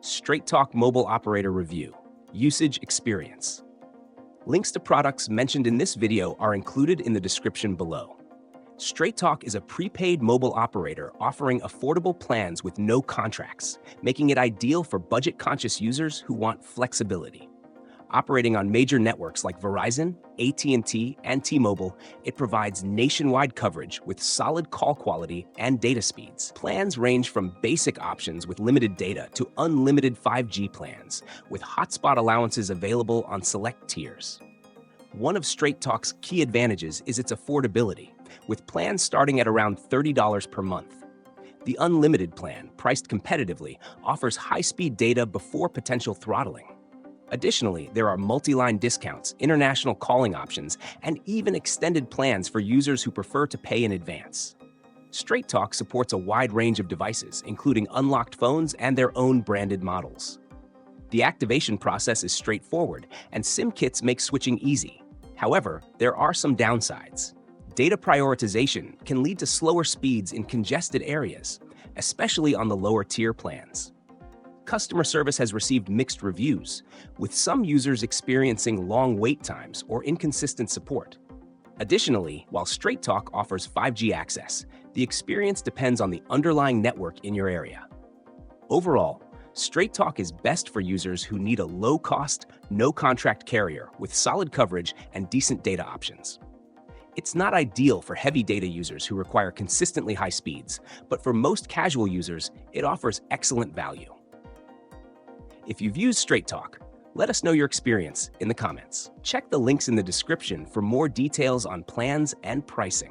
Straight Talk Mobile Operator Review, Usage Experience. Links to products mentioned in this video are included in the description below. Straight Talk is a prepaid mobile operator offering affordable plans with no contracts, making it ideal for budget-conscious users who want flexibility. Operating on major networks like Verizon, AT&T, and T-Mobile, it provides nationwide coverage with solid call quality and data speeds. Plans range from basic options with limited data to unlimited 5G plans, with hotspot allowances available on select tiers. One of Straight Talk's key advantages is its affordability, with plans starting at around $30 per month. The unlimited plan, priced competitively, offers high-speed data before potential throttling. Additionally, there are multi-line discounts, international calling options, and even extended plans for users who prefer to pay in advance. Straight Talk supports a wide range of devices, including unlocked phones and their own branded models. The activation process is straightforward, and SIM kits make switching easy. However, there are some downsides. Data prioritization can lead to slower speeds in congested areas, especially on the lower-tier plans. Customer service has received mixed reviews, with some users experiencing long wait times or inconsistent support. Additionally, while Straight Talk offers 5G access, the experience depends on the underlying network in your area. Overall, Straight Talk is best for users who need a low-cost, no-contract carrier with solid coverage and decent data options. It's not ideal for heavy data users who require consistently high speeds, but for most casual users, it offers excellent value. If you've used Straight Talk, let us know your experience in the comments. Check the links in the description for more details on plans and pricing.